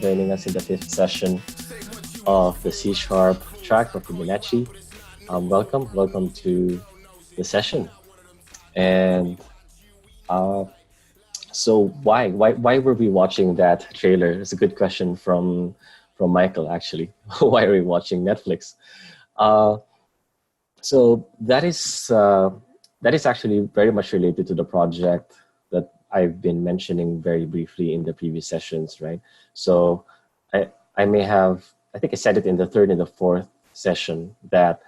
joining us in the 5th session of the C# track of Fibonacci. Welcome to the session. And so why were we watching that trailer? It's a good question from Michael, actually. Why are we watching Netflix? So that is actually very much related to the project that I've been mentioning very briefly in the previous sessions, right? So I think I said it in the 3rd and the 4th session that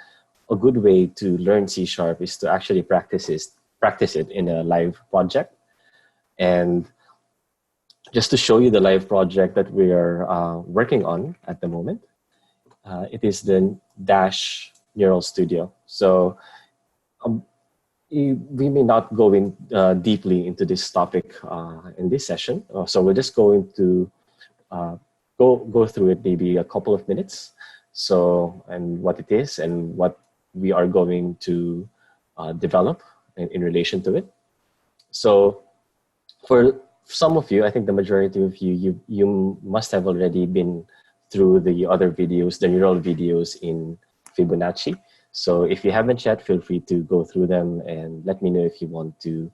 a good way to learn C# is to actually practice it in a live project. And just to show you the live project that we are working on at the moment, it is the Dash Neural Studio. So we may not go in deeply into this topic in this session. So we're just going to go through it maybe a couple of minutes. So, and what it is and what we are going to develop in relation to it. So for some of you, I think the majority of you must have already been through the other videos, the neural videos in Fibonacci. So if you haven't yet, feel free to go through them and let me know if you want to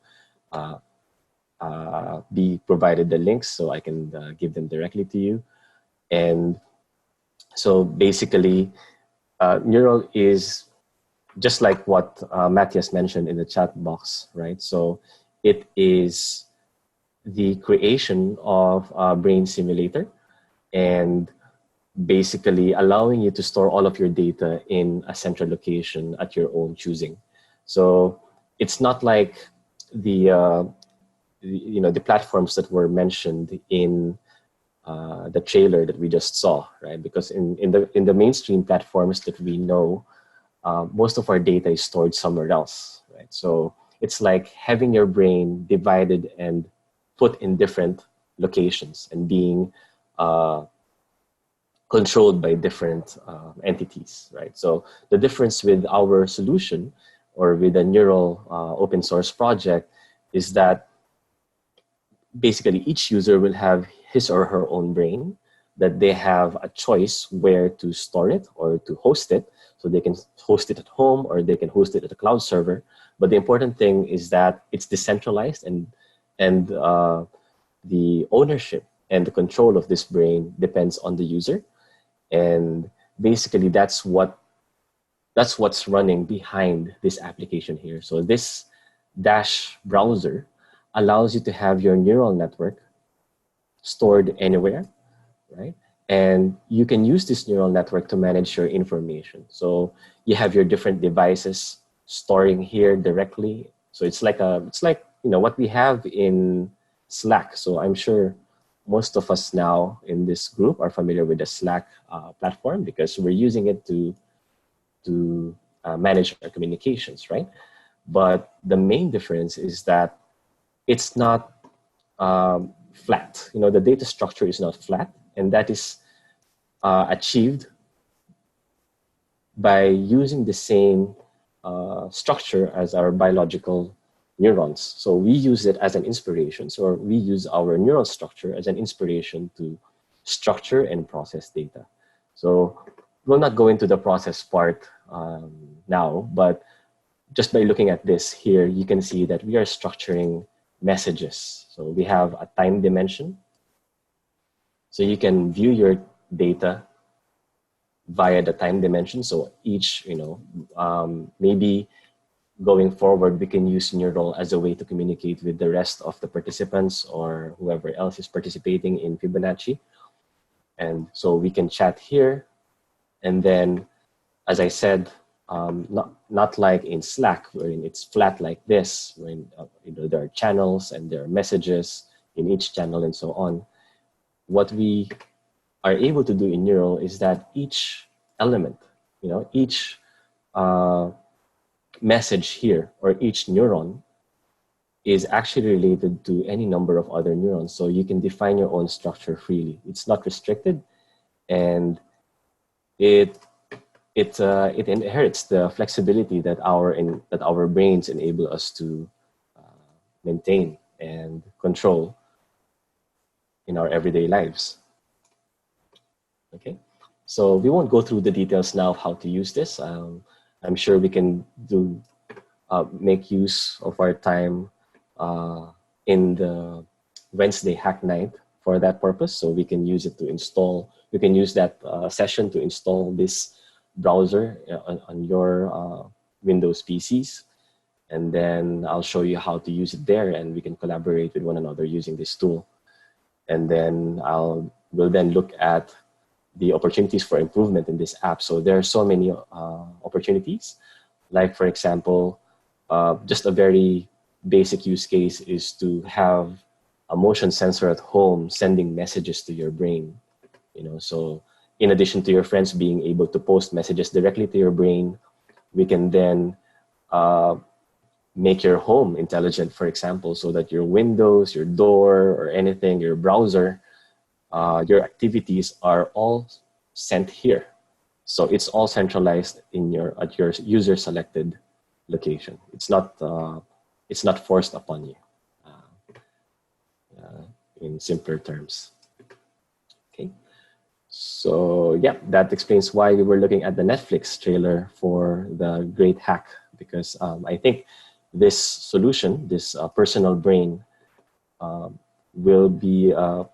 be provided the links so I can give them directly to you. And so basically, neural is just like what Mattias mentioned in the chat box, right? So it is the creation of a brain simulator and basically allowing you to store all of your data in a central location at your own choosing. So it's not like the platforms that were mentioned in the trailer that we just saw, right? Because in the mainstream platforms that we know, most of our data is stored somewhere else, right? So it's like having your brain divided and put in different locations and being controlled by different entities, right? So the difference with our solution or with a neural open source project is that basically each user will have his or her own brain, that they have a choice where to store it or to host it. So they can host it at home or they can host it at a cloud server. But the important thing is that it's decentralized and the ownership and the control of this brain depends on the user. And basically that's what's running behind this application here. So this Dash browser allows you to have your neural network stored anywhere, right? And you can use this neural network to manage your information. So you have your different devices storing here directly. So it's like what we have in Slack. So I'm sure most of us now in this group are familiar with the Slack platform because we're using it to manage our communications, right? But the main difference is that it's not flat. The data structure is not flat, and that is achieved by using the same structure as our biological neurons. So we use it as an inspiration. So we use our neural structure as an inspiration to structure and process data. So we'll not go into the process part now, but just by looking at this here, you can see that we are structuring messages. So we have a time dimension. So you can view your data via the time dimension. So each, maybe going forward, we can use neural as a way to communicate with the rest of the participants or whoever else is participating in Fibonacci. And so we can chat here. And then, as I said, not like in Slack, wherein it's flat like this, when there are channels and there are messages in each channel and so on. What we are able to do in neural is that each element, each message here or each neuron is actually related to any number of other neurons. So you can define your own structure freely. It's not restricted, and it inherits the flexibility that our brains enable us to maintain and control in our everyday lives. Okay, so we won't go through the details now of how to use this. I'm sure we can make use of our time in the Wednesday hack night for that purpose. So we can use it to install, we can use that session to install this browser on your Windows PCs. And then I'll show you how to use it there, and we can collaborate with one another using this tool. And then we'll then look at the opportunities for improvement in this app. So there are so many opportunities. Like, for example, just a very basic use case is to have a motion sensor at home sending messages to your brain. So in addition to your friends being able to post messages directly to your brain, we can then make your home intelligent, for example, so that your windows, your door, or anything, your browser, your activities are all sent here. So it's all centralized at your user selected location. It's not forced upon you. In simpler terms. Okay. So yeah, that explains why we were looking at the Netflix trailer for the great hack, because I think this solution, this personal brain, will be a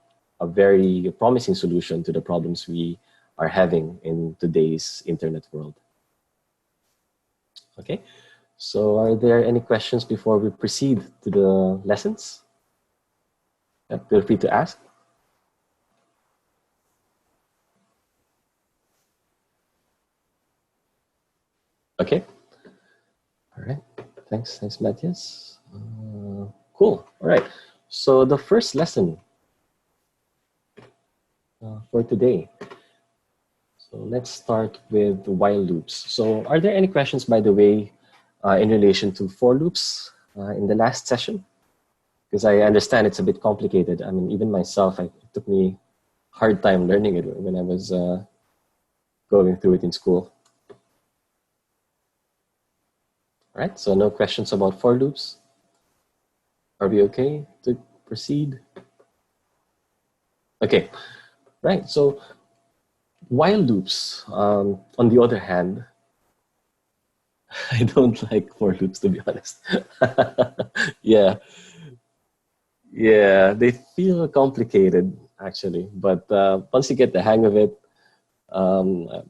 very promising solution to the problems we are having in today's internet world. Okay, so are there any questions before we proceed to the lessons? Feel free to ask. Okay. All right. Thanks, Mattias. Cool. All right. So the first lesson for today. So let's start with the while loops. So are there any questions, by the way, in relation to for loops in the last session? Because I understand it's a bit complicated. I mean, even myself, it took me a hard time learning it when I was going through it in school. All right, so no questions about for loops. Are we okay to proceed? Okay, right, so while loops, on the other hand, I don't like for loops, to be honest. Yeah, they feel complicated, actually. But once you get the hang of it, I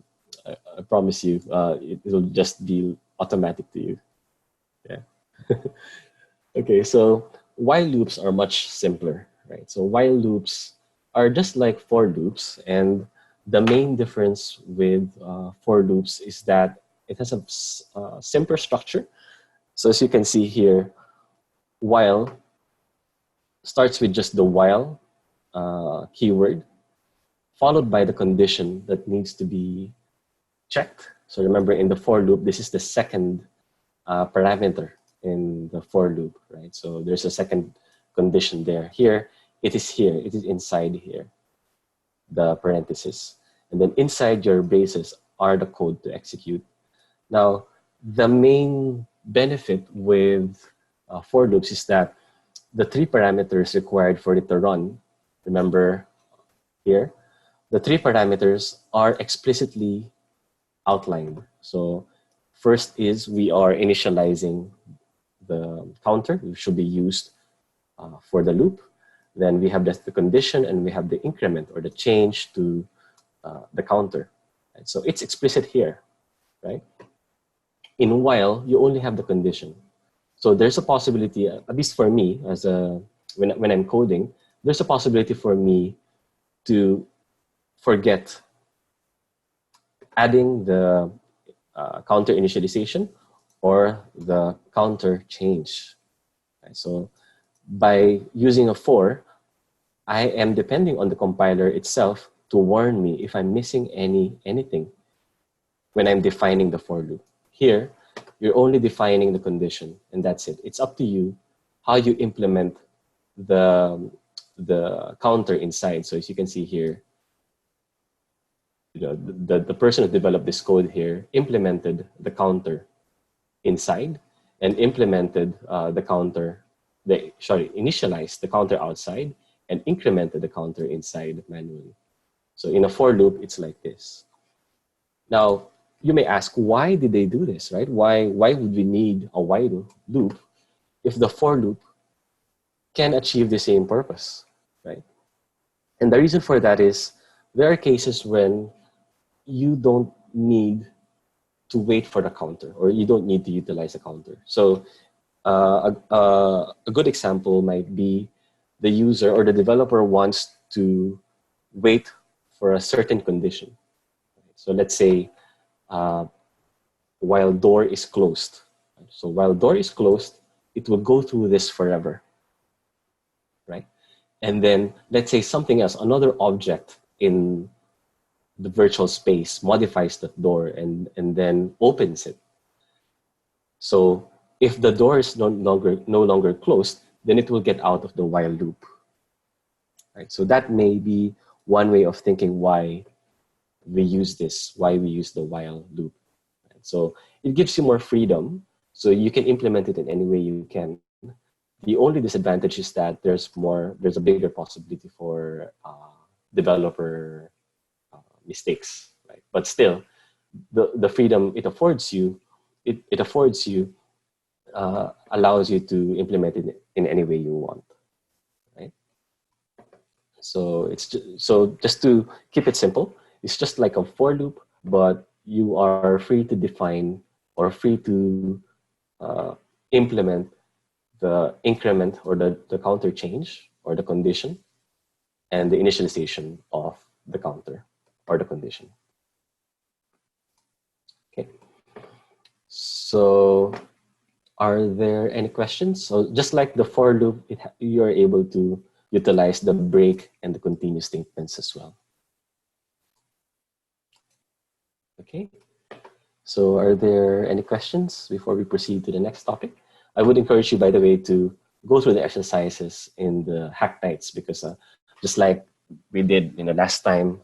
promise you, it will just be automatic to you. Yeah. Okay, so while loops are much simpler, right? So while loops are just like for loops, and the main difference with for loops is that it has a simpler structure. So as you can see here, while starts with just the while keyword, followed by the condition that needs to be checked. So remember, in the for loop, this is the second parameter in the for loop, right? So there's a second condition there. Here, it is inside here, the parenthesis. And then inside your braces are the code to execute. Now, the main benefit with for loops is that the 3 parameters required for it to run, remember here, the 3 parameters are explicitly outlined. So first is we are initializing the counter, which should be used for the loop. Then we have the condition, and we have the increment or the change to the counter. Right? So it's explicit here, right? In while, you only have the condition. So there's a possibility, at least for me, when I'm coding, there's a possibility for me to forget adding the counter initialization or the counter change. Right? So by using a for, I am depending on the compiler itself to warn me if I'm missing anything when I'm defining the for loop. Here, you're only defining the condition, and that's it. It's up to you how you implement the counter inside. So as you can see here, the person who developed this code here implemented the counter inside and implemented initialized the counter outside and incremented the counter inside manually. So in a for loop, it's like this. Now, you may ask, why did they do this, right? Why would we need a while loop if the for loop can achieve the same purpose, right? And the reason for that is there are cases when you don't need to wait for the counter, or you don't need to utilize a counter. So a good example might be the user or the developer wants to wait for a certain condition. So let's say while door is closed. So while door is closed, it will go through this forever, right? And then let's say something else, another object in the virtual space modifies that door and then opens it. So if the door is no longer closed, then it will get out of the while loop. Right? So that may be one way of thinking why we use this, why we use the while loop. Right? So it gives you more freedom, so you can implement it in any way you can. The only disadvantage is that there's a bigger possibility for developer mistakes, right? But still, the freedom it affords you, allows you to implement it in any way you want, right? So just to keep it simple, it's just like a for loop, but you are free to define or free to implement the increment or the counter change or the condition and the initialization of the counter or the condition. Okay. So are there any questions? So just like the for loop, you are able to utilize the break and the continue statements as well. Okay. So are there any questions before we proceed to the next topic? I would encourage you, by the way, to go through the exercises in the hack nights, because just like we did last time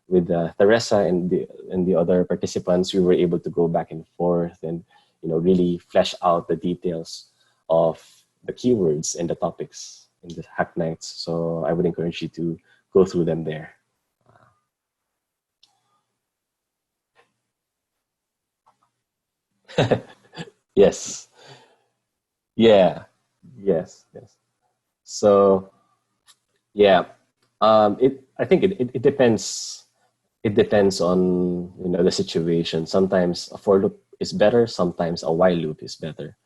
with Theresa and the other participants, we were able to go back and forth and really flesh out the details of the keywords and the topics in the hack nights. So I would encourage you to go through them there. Yes. Yeah. Yes. So yeah, I think it depends. It depends on the situation. Sometimes a for loop is better. Sometimes a while loop is better.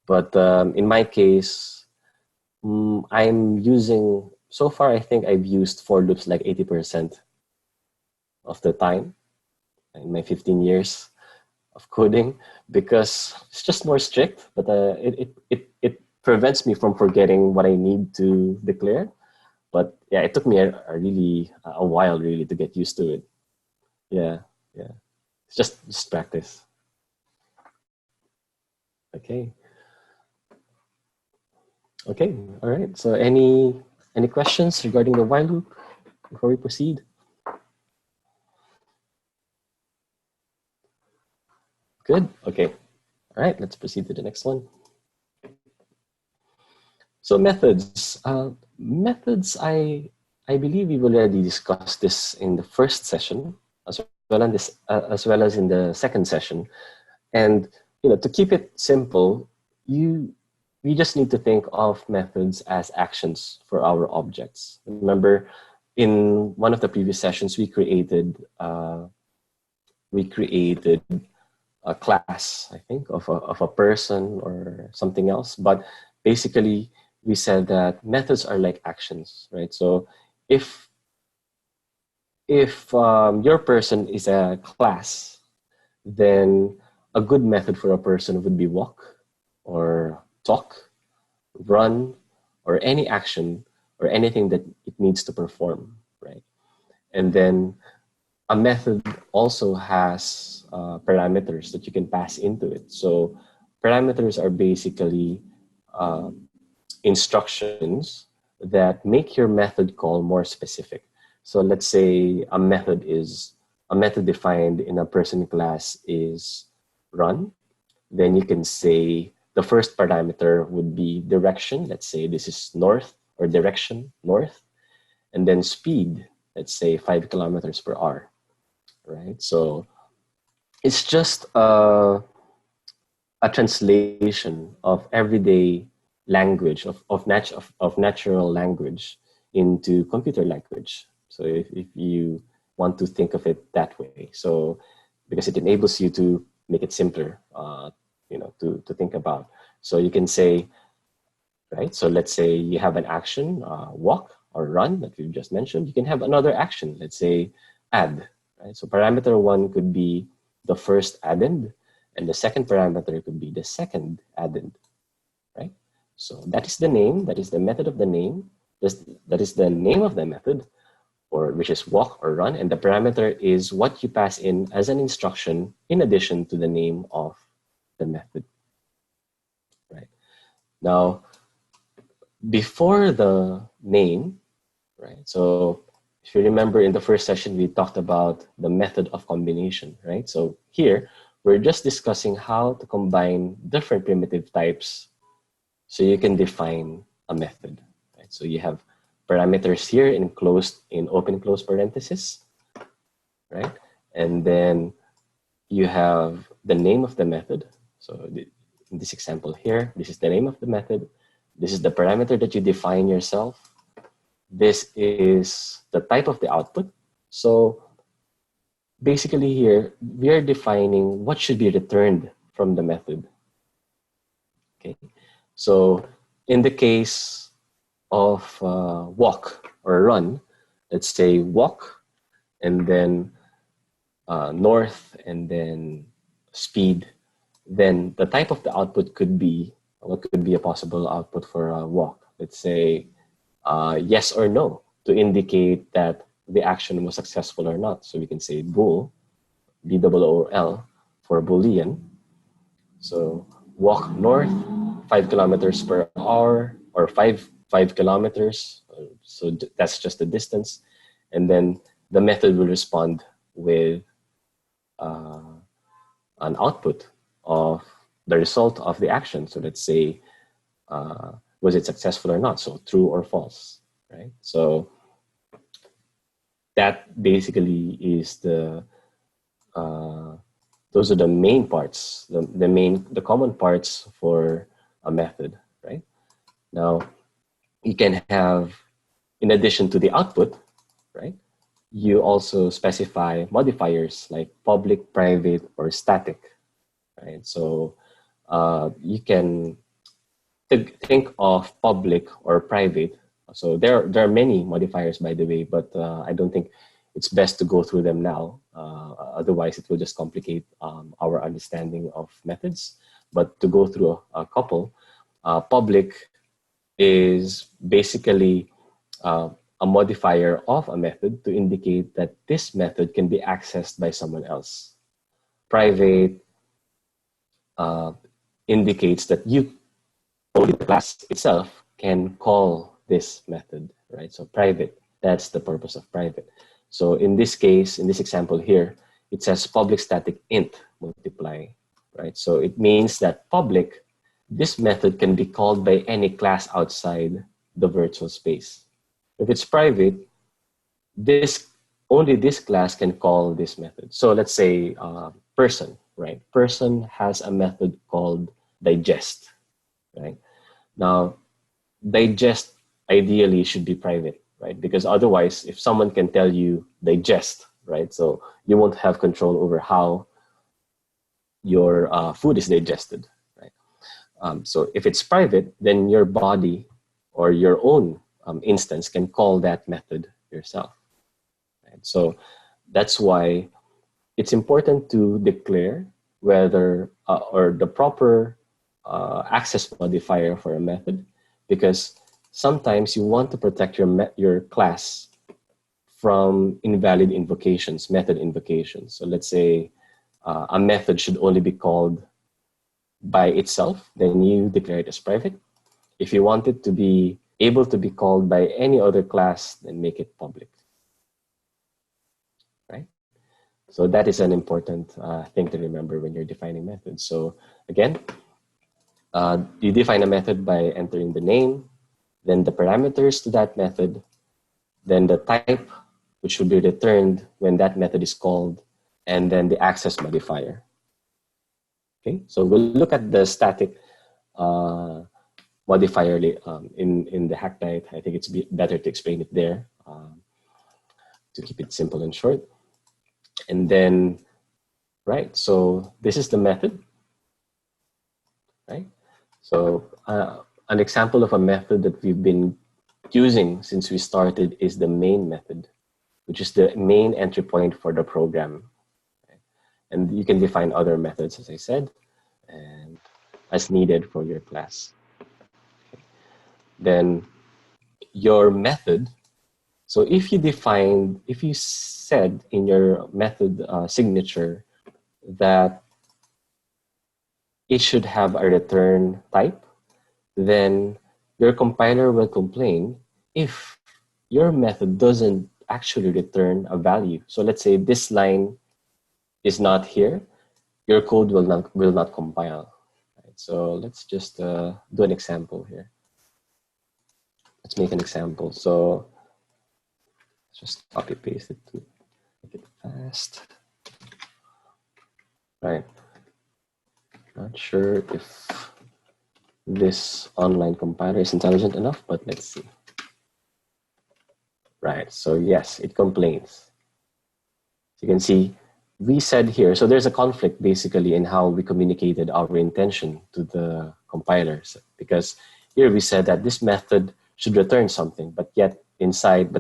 But in my case, I'm using, so far I think I've used for loops like 80% of the time in my 15 years of coding, because it's just more strict. But it prevents me from forgetting what I need to declare. But yeah, it took me a while really to get used to it. Yeah. It's just practice. Okay. All right. So any questions regarding the while loop before we proceed? Good. Okay. All right. Let's proceed to the next one. So methods. Methods. I believe we've already discussed this in the first session, as well as in the second session. And to keep it simple, we just need to think of methods as actions for our objects. Remember, in one of the previous sessions, we created a class, I think, of a person or something else. But basically, we said that methods are like actions, right? So if your person is a class, then a good method for a person would be walk or talk, run, or any action or anything that it needs to perform, right? And then a method also has parameters that you can pass into it. So parameters are basically instructions that make your method call more specific. So let's say a method defined in a person class is run. Then you can say the first parameter would be direction. Let's say this is north, or direction north. And then speed. let's say 5 kilometers per hour, right? So it's just a translation of everyday language, of natural language into computer language. So if you want to think of it that way, so because it enables you to make it simpler, to think about. So you can say, right? So let's say you have an action, walk or run that we've just mentioned. You can have another action, let's say add, right? So parameter 1 could be the first addend, and the second parameter could be the second addend, right? So that is the name, that is the method of the name, that is the name of the method, or which is walk or run, and the parameter is what you pass in as an instruction in addition to the name of the method, right? Now, before the name, right? So if you remember in the first session, we talked about the method of combination, right? So here, we're just discussing how to combine different primitive types so you can define a method, right? So you have parameters here in open close parenthesis, right? And then you have the name of the method. So in this example here, this is the name of the method. This is the parameter that you define yourself. This is the type of the output. So basically here, we are defining what should be returned from the method. Okay, so in the case of walk or run, let's say walk and then north and then speed, then the type of the output could be, what could be a possible output for a walk? Let's say yes or no to indicate that the action was successful or not. So we can say bool, B-O-O-L, for Boolean. So walk north 5 kilometers per hour, or 5 kilometers. So that's just the distance. And then the method will respond with an output of the result of the action. So let's say, was it successful or not? So true or false, right? So that basically is the, those are the main parts, the common parts for a method, right? Now, you can have, in addition to the output, right? You also specify modifiers like public, private, or static, right? So you can think of public or private. So there are many modifiers, by the way, but I don't think it's best to go through them now. Otherwise, it will just complicate our understanding of methods. But to go through a couple, public is basically a modifier of a method to indicate that this method can be accessed by someone else. Private indicates that only the class itself can call this method, right? So private, that's the purpose of private. So in this case, in this example here, it says public static int multiply, right? So it means that public, this method can be called by any class outside the virtual space. If it's private, only this class can call this method. So let's say person, right? Person has a method called digest, right? Now, digest ideally should be private, right? Because otherwise, if someone can tell you digest, right? So you won't have control over how your food is digested, right? So if it's private, then your body or your own instance can call that method yourself. Right? So that's why it's important to declare whether or the proper access modifier for a method, because sometimes you want to protect your class from invalid invocations, method invocations. So let's say a method should only be called by itself, then you declare it as private. If you want it to be able to be called by any other class, then make it public, right? So that is an important thing to remember when you're defining methods. So again, you define a method by entering the name, then the parameters to that method, then the type which will be returned when that method is called, and then the access modifier. Okay, so we'll look at the static modifier in the Hacknight. I think it's better to explain it there to keep it simple and short. And then, right, so this is the method, right? So an example of a method that we've been using since we started is the main method, which is the main entry point for the program. Okay? And you can define other methods, as I said, and as needed for your class. Okay. Then your method, so if you said in your method signature that it should have a return type, then your compiler will complain if your method doesn't actually return a value. So let's say this line is not here, your code will not compile. Right? So let's just do an example here. Let's make an example. So let's just copy paste it to make it fast. Right. Not sure if this online compiler is intelligent enough, but let's see. Right, so yes, it complains. So you can see we said here, so there's a conflict basically in how we communicated our intention to the compilers, because here we said that this method should return something, but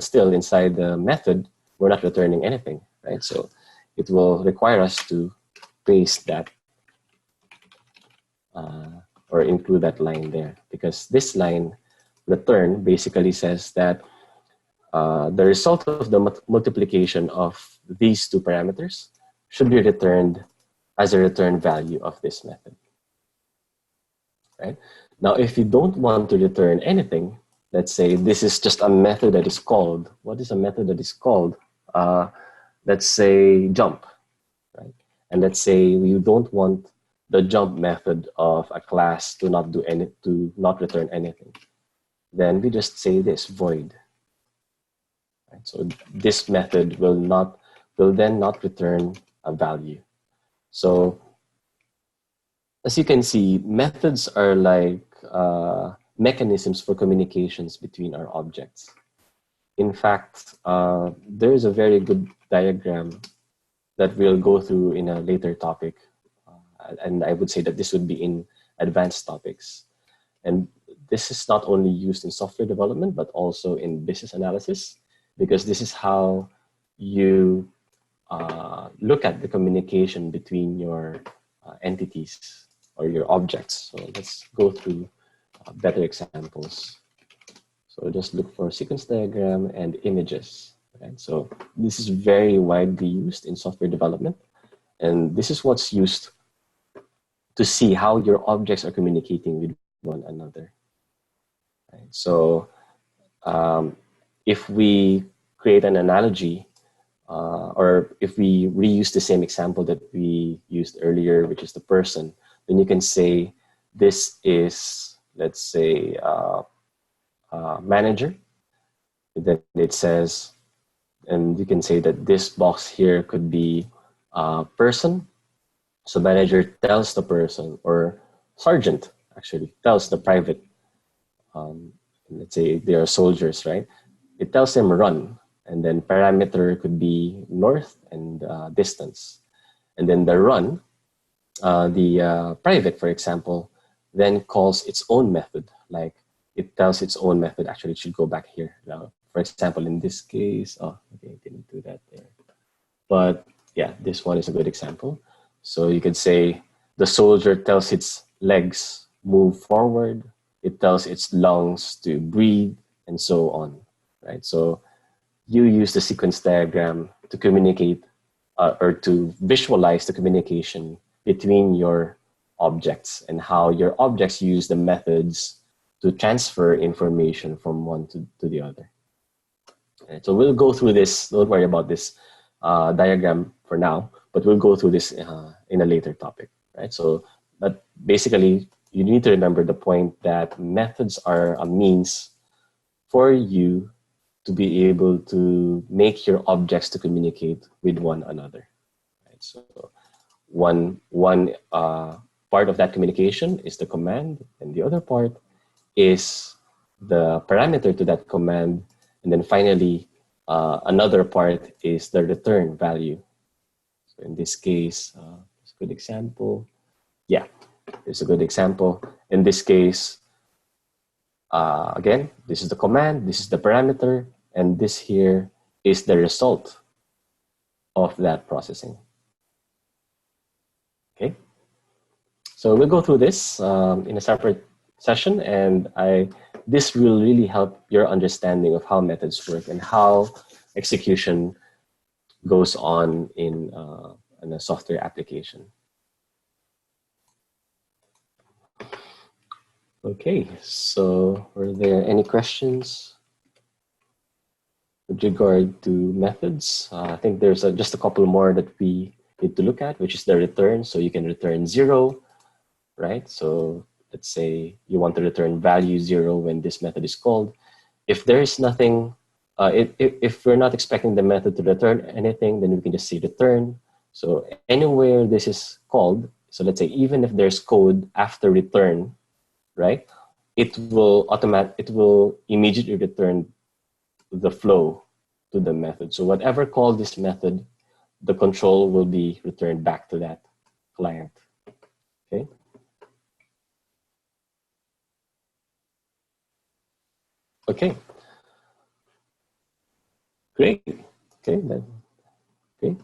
still inside the method, we're not returning anything, right? So it will require us to paste that or include that line there, because this line return basically says that the result of the multiplication of these two parameters should be returned as a return value of this method. Right? Now, if you don't want to return anything, let's say this is just a method that is called. What is a method that is called? Let's say jump. Right? And let's say you don't want the jump method of a class to not return anything. Then we just say this void. Right? So this method will then not return a value. So as you can see, methods are like mechanisms for communications between our objects. In fact, there is a very good diagram that we'll go through in a later topic. And I would say that this would be in advanced topics. And this is not only used in software development, but also in business analysis, because this is how you look at the communication between your entities or your objects. So let's go through better examples. So just look for sequence diagram and images. Right? So this is very widely used in software development. And this is what's used to see how your objects are communicating with one another. Right? So if we create an analogy, or if we reuse the same example that we used earlier, which is the person, then you can say this is, let's say, manager. Then it says, and you can say that this box here could be person. So manager tells the person, or sergeant actually tells the private, let's say they are soldiers, right? It tells them run, and then parameter could be north and distance. And then the run, the private, for example, then calls its own method, like it tells its own method. Actually, it should go back here. Now, for example, in this case, oh, okay, I didn't do that there. But yeah, this one is a good example. So you could say the soldier tells its legs move forward, it tells its lungs to breathe, and so on, right? So you use the sequence diagram to communicate or to visualize the communication between your objects and how your objects use the methods to transfer information from one to the other. Right, so we'll go through this, don't worry about this diagram for now, but we'll go through this in a later topic, right? So, but basically, you need to remember the point that methods are a means for you to be able to make your objects to communicate with one another. Right? So one part of that communication is the command, and the other part is the parameter to that command, and then finally another part is the return value. So in this case, it's a good example. Yeah, it's a good example. In this case, again, this is the command, this is the parameter, and this here is the result of that processing. Okay, so we'll go through this in a separate session, and this will really help your understanding of how methods work and how execution goes on in a software application. Okay, so were there any questions with regard to methods? I think there's just a couple more that we need to look at, which is the return. So you can return 0, right? So let's say you want to return value 0 when this method is called. If there is nothing, if we're not expecting the method to return anything, then we can just say return. So anywhere this is called, so let's say even if there's code after return, right? It will immediately return the flow to the method. So whatever called this method, the control will be returned back to that client. Okay. Okay. Great. Okay. Okay.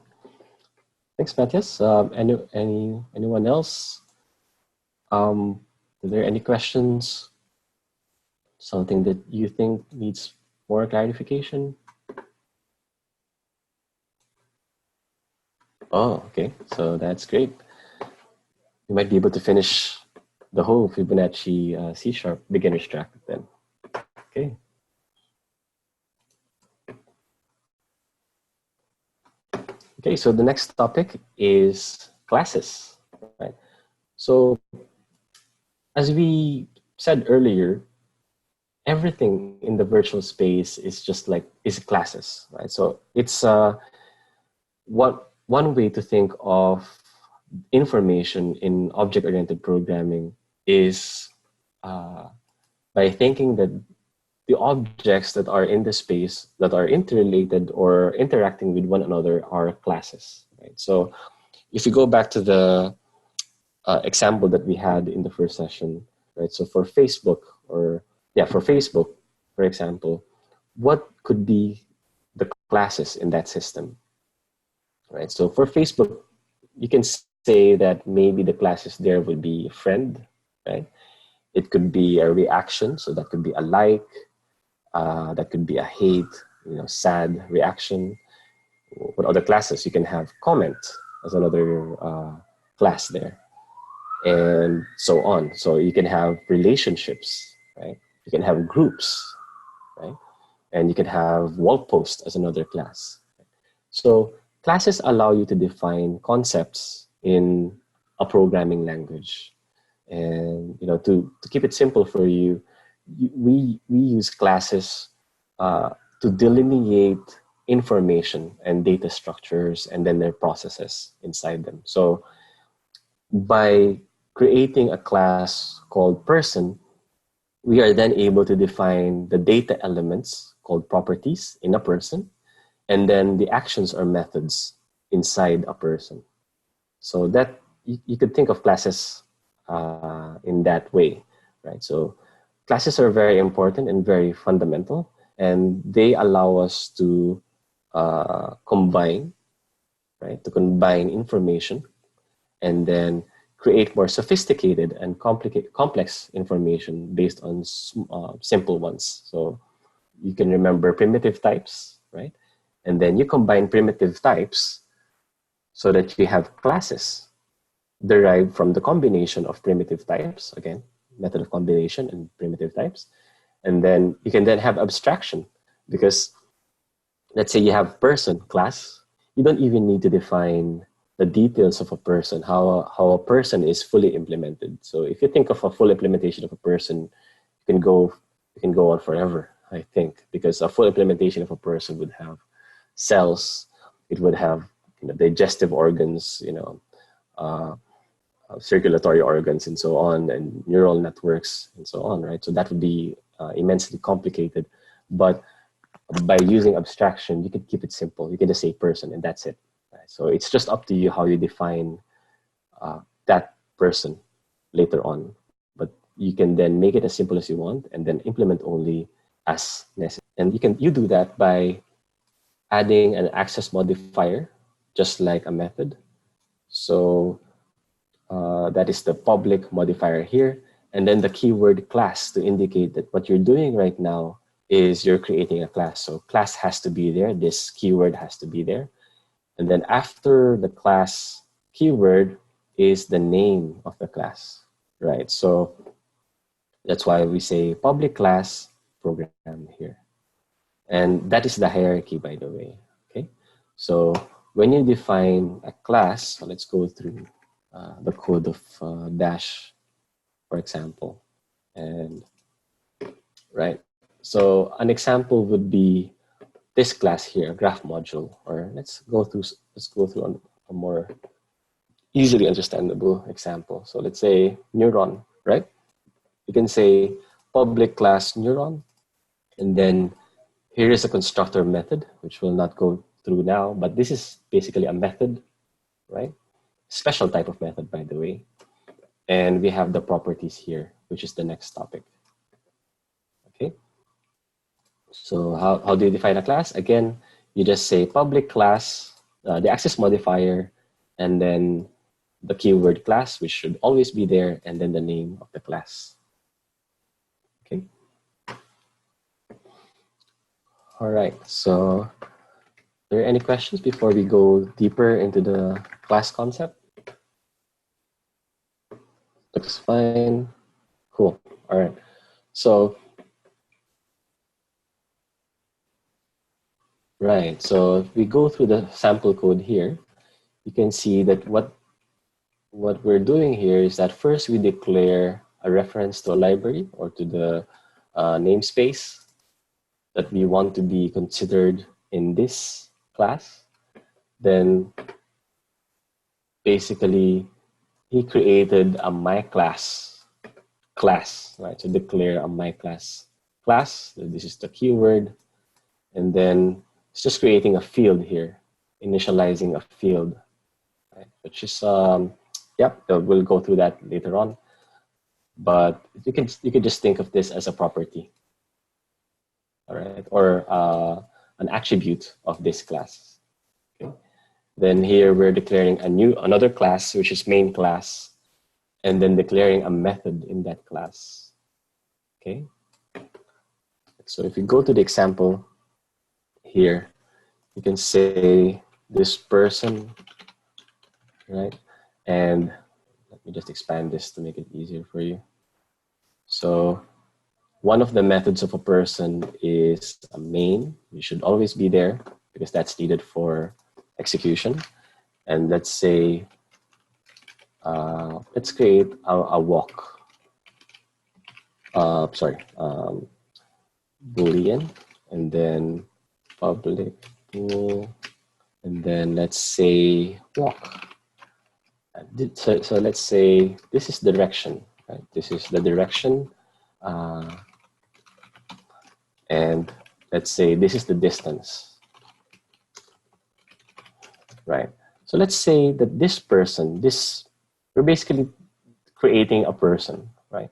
Thanks, Mattias. Anyone else? Are there any questions? Something that you think needs more clarification? Oh, okay. So that's great. You might be able to finish the whole Fibonacci C# beginner's track then. Okay. Okay, so the next topic is classes, right? So as we said earlier, everything in the virtual space is just is classes, right? So it's one way to think of information in object-oriented programming is by thinking that the objects that are in the space that are interrelated or interacting with one another are classes, right? So if you go back to the example that we had in the first session, right? So for Facebook, for example, what could be the classes in that system, right? So for Facebook, you can say that maybe the classes there would be friend, right? It could be a reaction, so that could be a like, that could be a hate, sad reaction. What other classes? You can have comment as another class there, and so on. So you can have relationships, right? You can have groups, right? And you can have wall post as another class. So classes allow you to define concepts in a programming language. And to keep it simple for you, we use classes to delineate information and data structures and then their processes inside them. So by creating a class called person, we are then able to define the data elements called properties in a person, and then the actions or methods inside a person. So that you could think of classes in that way, right? So classes are very important and very fundamental, and they allow us to combine, right? To combine information and then create more sophisticated and complex information based on simple ones. So you can remember primitive types, right? And then you combine primitive types so that you have classes derived from the combination of primitive types, again, method of combination and primitive types. And then you can then have abstraction, because let's say you have person class, you don't even need to define the details of a person, how a person is fully implemented. So if you think of a full implementation of a person, you can go on forever. I think, because a full implementation of a person would have cells, it would have, you know, digestive organs, you know, circulatory organs and so on, and neural networks and so on, right? So that would be immensely complicated. But by using abstraction, you can keep it simple. You can just say person and that's it. Right? So it's just up to you how you define that person later on. But you can then make it as simple as you want and then implement only as necessary. And you do that by adding an access modifier, just like a method. So that is the public modifier here. And then the keyword class to indicate that what you're doing right now is you're creating a class. So class has to be there. This keyword has to be there. And then after the class keyword is the name of the class, right? So that's why we say public class program here. And that is the hierarchy, by the way, okay? So when you define a class, so let's go through the code of Dash, for example, and right. So an example would be this class here, graph module, or let's go through a more easily understandable example. So let's say neuron, right? You can say public class neuron, and then here is a constructor method, which we'll not go through now, but this is basically a method, right? Special type of method, by the way. And we have the properties here, which is the next topic. Okay. So how do you define a class? Again, you just say public class, the access modifier, and then the keyword class, which should always be there, and then the name of the class. Okay. All right. So are there any questions before we go deeper into the class concept? Looks fine. Cool. All right. So, right. So if we go through the sample code here, you can see that what we're doing here is that first we declare a reference to a library or to the namespace that we want to be considered in this class. Then basically he created a myClass class, right? So declare a myClass class. This is the keyword. And then it's just creating a field here, initializing a field, right? Which is, yep, we'll go through that later on. But you can just think of this as a property, all right? Or an attribute of this class, okay? Then here we're declaring another class, which is main class, and then declaring a method in that class, okay? So if you go to the example here, you can say this person, right? And let me just expand this to make it easier for you. So one of the methods of a person is a main. You should always be there because that's needed for execution. And let's say, let's create a walk. Boolean, and then public bool, and then let's say walk. So let's say this is direction, right? This is the direction, and let's say this is the distance, right? So let's say that this person, we're basically creating a person, right?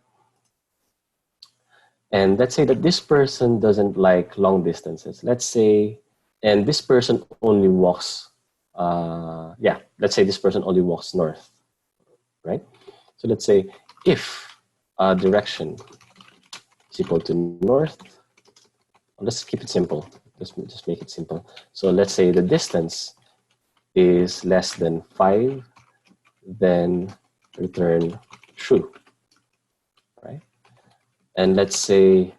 And let's say that this person doesn't like long distances. Let's say, and this person only walks, let's say this person only walks north, right? So let's say if direction is equal to north, let's keep it simple. Just make it simple. So let's say the distance is less than 5, then return true, right? And let's say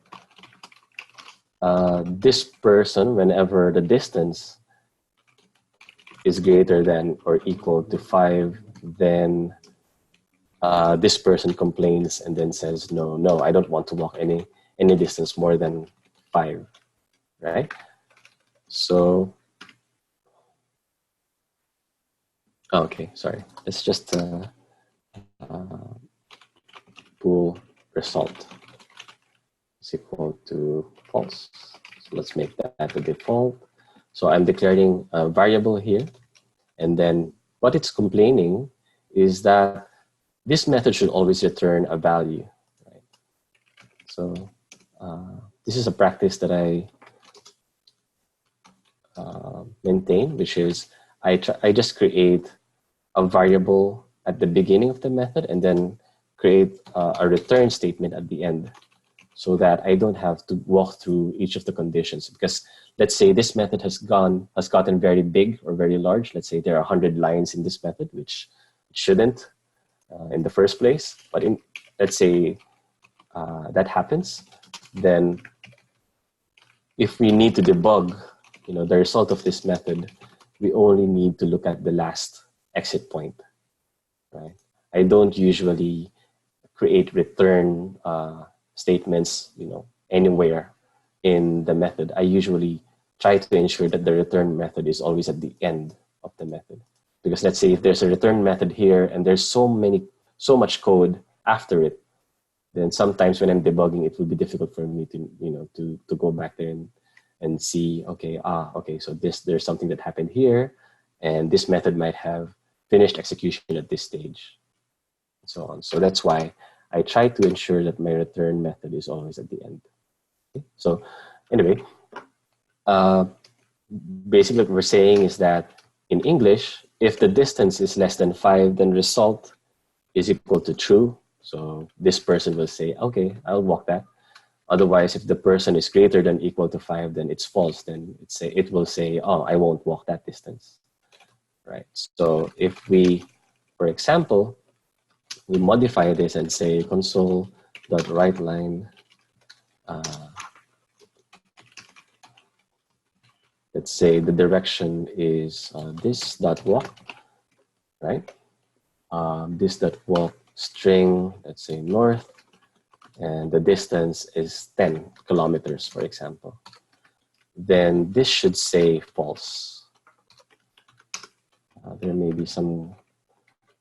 this person, whenever the distance is greater than or equal to 5, then this person complains and then says, no, I don't want to walk any distance more than 5, right? So, okay, sorry. Let's just bool result is equal to false. So let's make that the default. So I'm declaring a variable here, and then what it's complaining is that this method should always return a value, right? So this is a practice that I maintain, which is I just create a variable at the beginning of the method and then create a return statement at the end, so that I don't have to walk through each of the conditions. Because let's say this method has gotten very big or very large. Let's say there are 100 lines in this method, which it shouldn't in the first place. But let's say that happens, then if we need to debug, the result of this method, we only need to look at the last exit point, right? I don't usually create return statements, anywhere in the method. I usually try to ensure that the return method is always at the end of the method. Because let's say if there's a return method here and there's so much code after it, then sometimes when I'm debugging, it will be difficult for me to go back there and see, okay, so there's something that happened here, and this method might have finished execution at this stage, and so on. So that's why I try to ensure that my return method is always at the end. Okay? So anyway, basically what we're saying is that in English, if the distance is less than 5, then result is equal to true. So this person will say, okay, I'll walk that. Otherwise, if the person is greater than equal to 5, then it's false. Then it will say, oh, I won't walk that distance, right? So if we, for example, we modify this and say console.writeLine, let's say the direction is this.walk, right? This.walk string, let's say north, and the distance is 10 kilometers, for example. Then this should say false. There may be some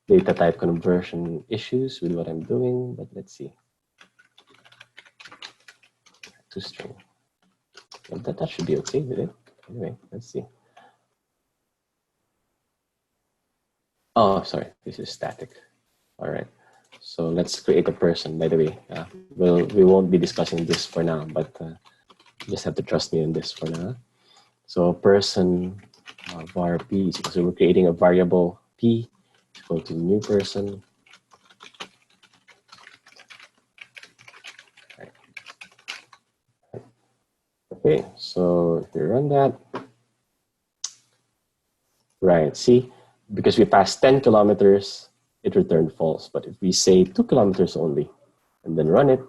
data type conversion issues with what I'm doing, but let's see. To string. Well, that should be okay with it. Anyway, let's see. Oh, sorry, this is static. All right, so let's create a person, by the way. We won't be discussing this for now, but you just have to trust me on this for now. So person var p, so we're creating a variable p equal to new person. Right. Okay, so if we run that, right, see, because we passed 10 kilometers, it returned false. But if we say 2 kilometers only and then run it,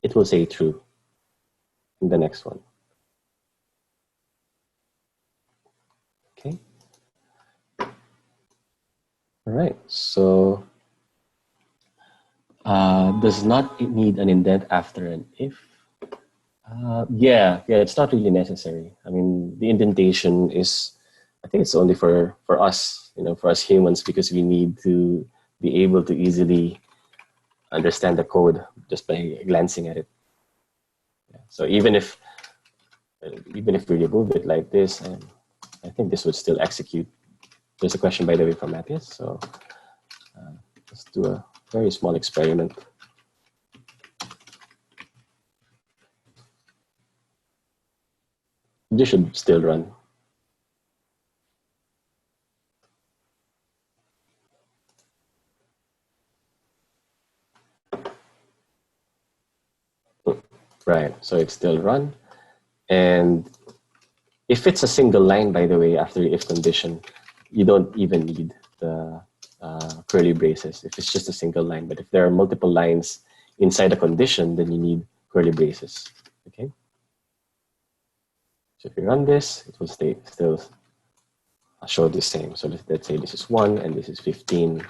it will say true in the next one. Okay. All right, so does not need an indent after an if. Yeah, it's not really necessary. I mean, the indentation is, I think it's only for us, for us humans, because we need to be able to easily understand the code just by glancing at it. Yeah. So even if we remove it like this, I think this would still execute. There's a question, by the way, from Mattias. So let's do a very small experiment. This should still run. Right, so it's still run. And if it's a single line, by the way, after the if condition, you don't even need the curly braces if it's just a single line. But if there are multiple lines inside a condition, then you need curly braces, okay? So if you run this, it will still show the same. So let's say this is 1 and this is 15.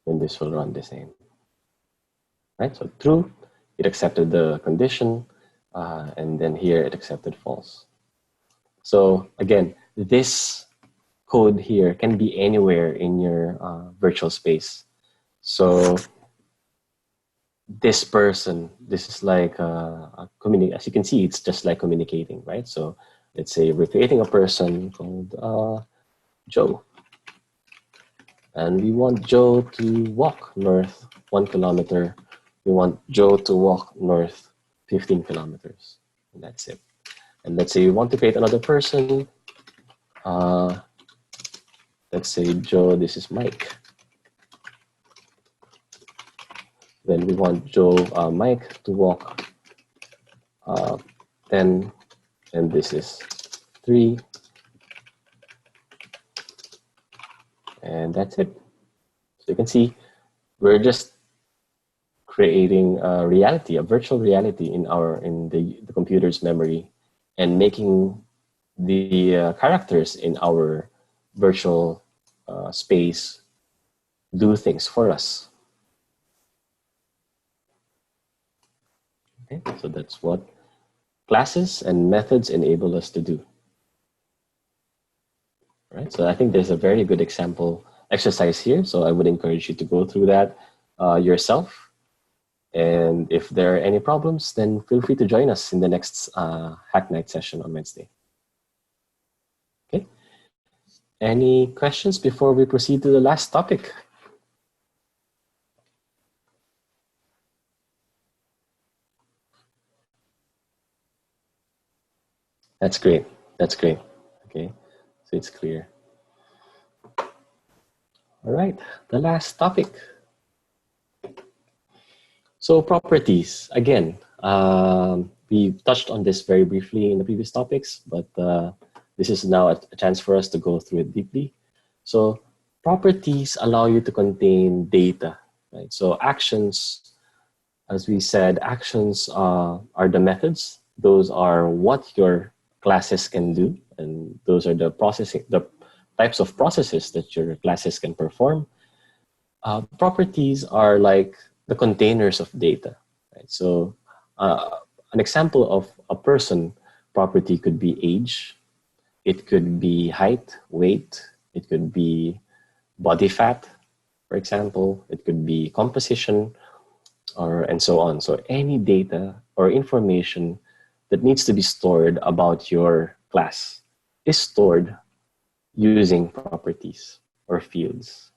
Then this will run the same. Right, so true it accepted the condition, and then here it accepted false. So again, this code here can be anywhere in your virtual space. So this person, this is like as you can see, it's just like communicating, right? So let's say we're creating a person called Joe, and we want Joe to walk north 1 kilometer. We want Joe to walk north 15 kilometers, and that's it. And let's say we want to create another person. Let's say Joe, this is Mike. Then we want Mike to walk 10, and this is 3. And that's it. So you can see we're just creating a reality, a virtual reality in the computer's memory, and making the characters in our virtual space do things for us. Okay, so that's what classes and methods enable us to do. Right, so I think there's a very good example exercise here. So I would encourage you to go through that yourself. And if there are any problems, then feel free to join us in the next Hack Night session on Wednesday. Okay. Any questions before we proceed to the last topic? That's great. That's great. Okay. So it's clear. All right, the last topic. So properties, again, we touched on this very briefly in the previous topics, but this is now a chance for us to go through it deeply. So properties allow you to contain data, right? So actions, as we said, actions are the methods. Those are what your classes can do, and those are the types of processes that your classes can perform. Properties are like the containers of data, right? So an example of a person property could be age, it could be height, weight, it could be body fat, for example, it could be composition, and so on. So any data or information that needs to be stored about your class is stored using properties or fields.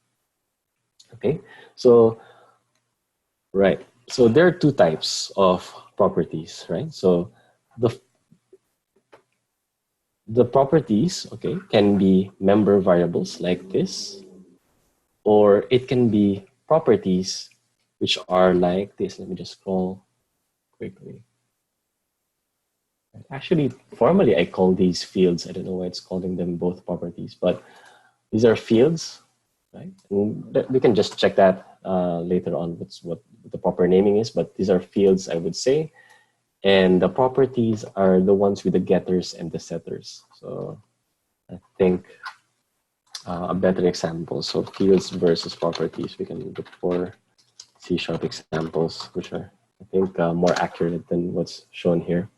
Okay, so right, so there are two types of properties, right? So the properties, okay, can be member variables like this, or it can be properties which are like this. Let me just scroll quickly. Actually, formally, I call these fields. I don't know why it's calling them both properties, but these are fields, right? And we can just check that later on, what the proper naming is, but these are fields, I would say. And the properties are the ones with the getters and the setters. So I think a better example, so fields versus properties, we can look for C# examples, which are, I think, more accurate than what's shown here.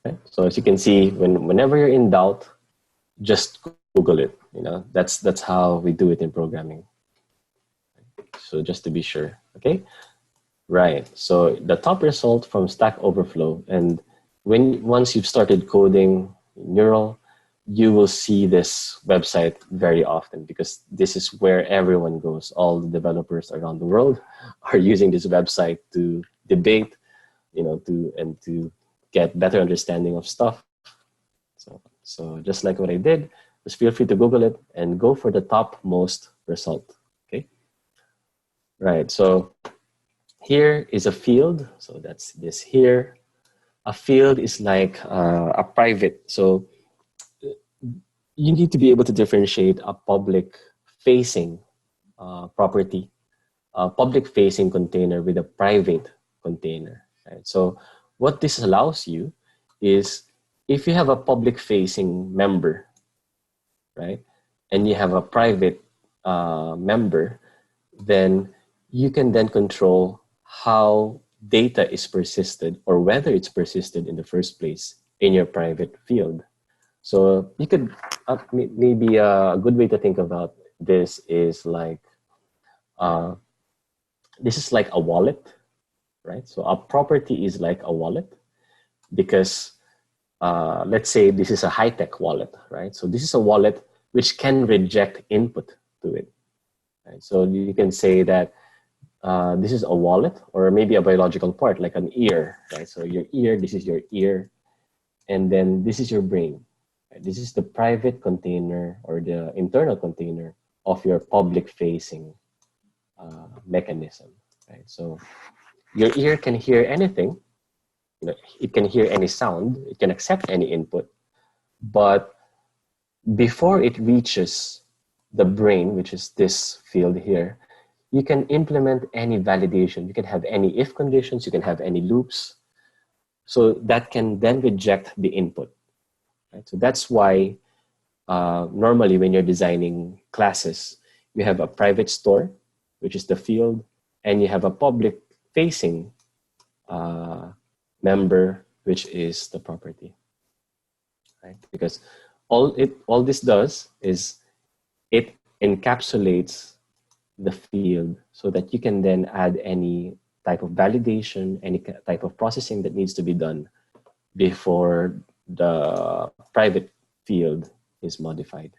Okay. So as you can see, whenever you're in doubt, just Google it. You know, that's how we do it in programming. So just to be sure, okay? Right. So the top result from Stack Overflow, and once you've started coding neurUL, you will see this website very often, because this is where everyone goes. All the developers around the world are using this website to debate, you know, to get better understanding of stuff. So just like what I did, just feel free to Google it and go for the topmost result. Okay. Right. So here is a field. So that's this here. A field is like a private. So you need to be able to differentiate a public-facing property, a public-facing container with a private container. Right? So what this allows you is, if you have a public-facing member, right, and you have a private member, then you can then control how data is persisted or whether it's persisted in the first place in your private field. So you could, maybe a good way to think about this is like, this is like a wallet, right? So a property is like a wallet because let's say this is a high-tech wallet, right? So this is a wallet which can reject input to it, right? So you can say that this is a wallet or maybe a biological part like an ear, right? So your ear, this is your ear, and then this is your brain. Right? This is the private container or the internal container of your public-facing mechanism, right? So your ear can hear anything. You know, it can hear any sound. It can accept any input, but before it reaches the brain, which is this field here, you can implement any validation. You can have any if conditions. You can have any loops. So that can then reject the input. Right? So that's why normally when you're designing classes, you have a private store, which is the field, and you have a public-facing member, which is the property. Right? Because all this does is it encapsulates the field so that you can then add any type of validation, any type of processing that needs to be done before the private field is modified.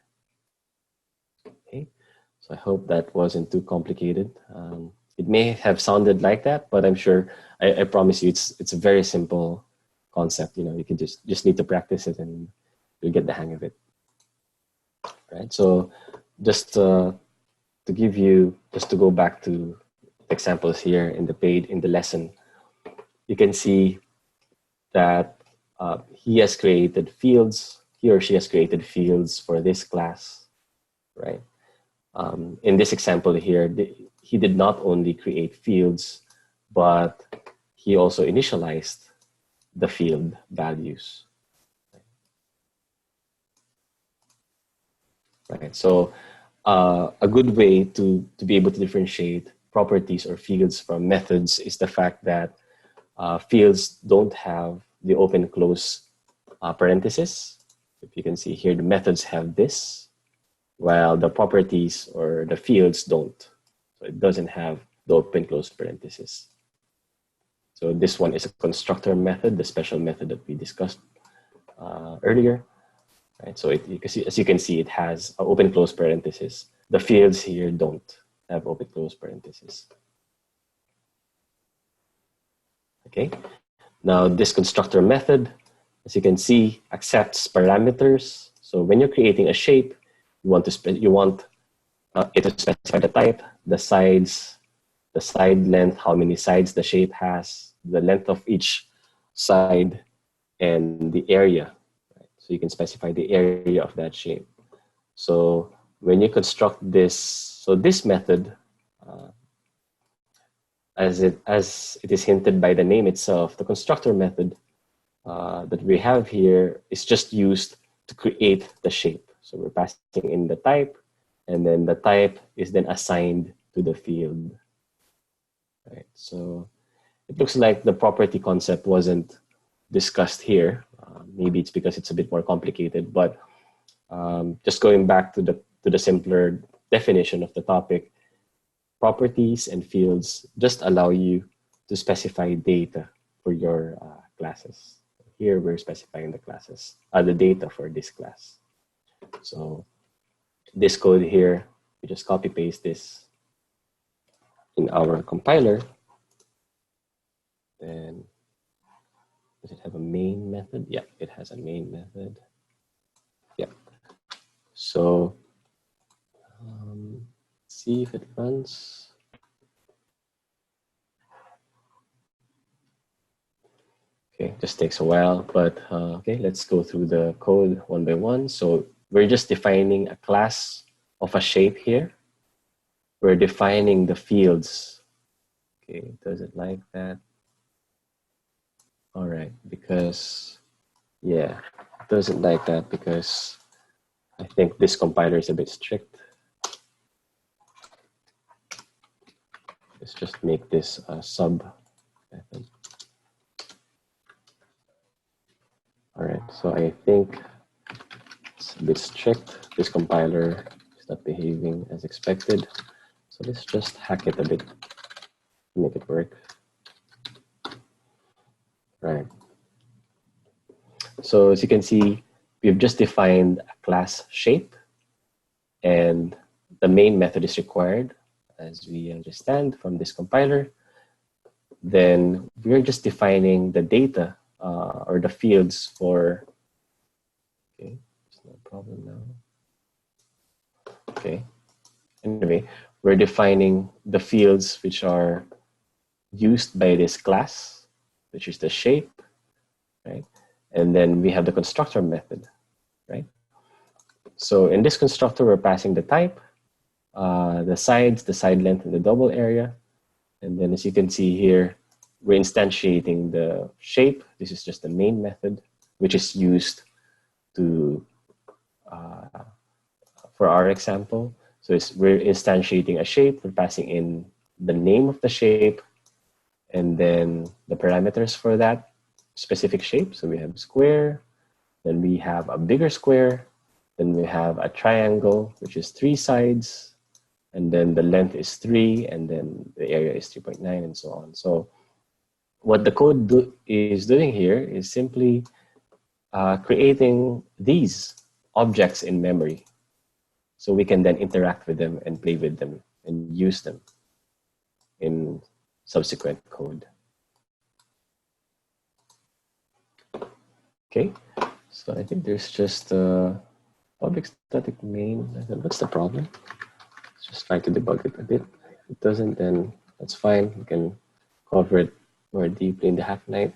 Okay, so I hope that wasn't too complicated. It may have sounded like that, but I'm sure, I promise you, it's a very simple concept. You know, you can just need to practice it and you'll get the hang of it. Right. So just to give you, just to go back to examples here in the lesson, you can see that he has created fields. He or she has created fields for this class, right? In this example here, he did not only create fields, but he also initialized the field values. Right. So a good way to be able to differentiate properties or fields from methods is the fact that fields don't have the open-close parentheses. If you can see here, the methods have this, while the properties or the fields don't. So it doesn't have the open-close parentheses. So this one is a constructor method, the special method that we discussed earlier. Right? So as you can see, it has an open-close parenthesis. The fields here don't have open-close parentheses. Okay. Now this constructor method, as you can see, accepts parameters. So when you're creating a shape, you want it to specify the type, the sides, the side length, how many sides the shape has, the length of each side, and the area. Right? So you can specify the area of that shape. So when you construct this, so this method, as it is hinted by the name itself, the constructor method that we have here is just used to create the shape. So we're passing in the type, and then the type is then assigned to the field. Right. So it looks like the property concept wasn't discussed here. Maybe it's because it's a bit more complicated, but just going back to the simpler definition of the topic, properties and fields just allow you to specify data for your classes. Here we're specifying the classes, the data for this class. So this code here, we just copy paste this in our compiler. Then does it have a main method? Yeah, it has a main method. Yeah. So see if it runs. Okay, just takes a while, but okay, let's go through the code one by one. So we're just defining a class of a shape here. We're defining the fields. Okay, does it like that? All right, because, yeah, it doesn't like that because I think this compiler is a bit strict. Let's just make this a sub method. All right, so I think it's a bit strict. This compiler is not behaving as expected. So let's just hack it a bit to make it work. Right. So as you can see, we've just defined a class shape, and the main method is required, as we understand from this compiler. Then we're just defining the data or the fields for, okay, there's no problem now. Okay, anyway, we're defining the fields which are used by this class, which is the shape, right? And then we have the constructor method, right? So in this constructor, we're passing the type, the sides, the side length, and the double area. And then as you can see here, we're instantiating the shape. This is just the main method, which is used to, for our example. So we're instantiating a shape. We're passing in the name of the shape and then the parameters for that specific shape. So we have square, then we have a bigger square, then we have a triangle, which is 3 sides, and then the length is 3, and then the area is 3.9, and so on. So what the code is doing here is simply creating these objects in memory, so we can then interact with them and play with them and use them in subsequent code. Okay, so I think there's just a public static main. What's the problem? Let's just try to debug it a bit. If it doesn't, then that's fine. We can cover it more deeply in the hack night.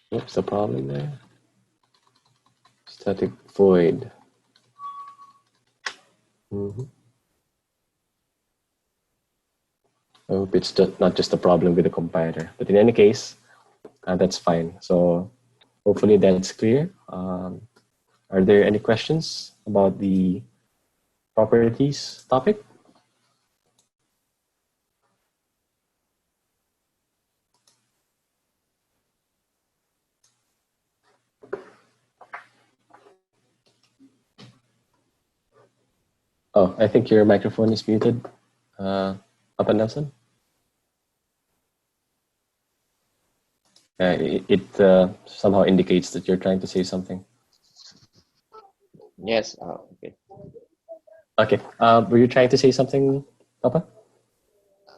What's the problem there? Static void. I hope it's not just a problem with the compiler, but in any case, that's fine. So hopefully that's clear. Are there any questions about the properties topic? Oh, I think your microphone is muted, Papa Nelson. It somehow indicates that you're trying to say something. Yes. Okay. Okay. Were you trying to say something, Papa?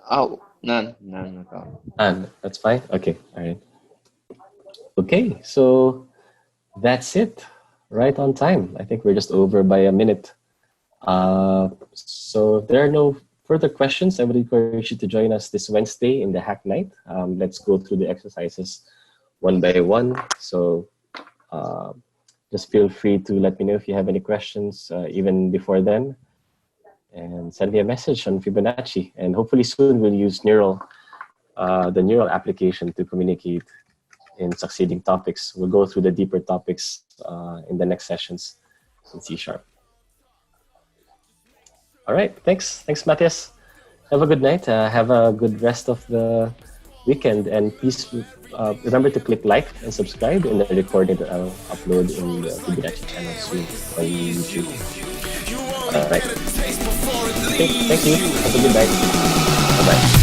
Oh, none at all. That's fine. Okay. All right. Okay. So that's it. Right on time. I think we're just over by a minute. So if there are no further questions, I would encourage you to join us this Wednesday in the hack night. Let's go through the exercises one by one. So just feel free to let me know if you have any questions even before then, and send me a message on Fibonacci. And hopefully soon we'll use neurUL, the neurUL application, to communicate in succeeding topics. We'll go through the deeper topics in the next sessions in C#. All right, thanks, Mattias. Have a good night. Have a good rest of the weekend, and please remember to click like and subscribe in the recording that I'll upload in the Fibonacci channel soon on YouTube. All right. Okay, thank you. Have a good night. Bye-bye.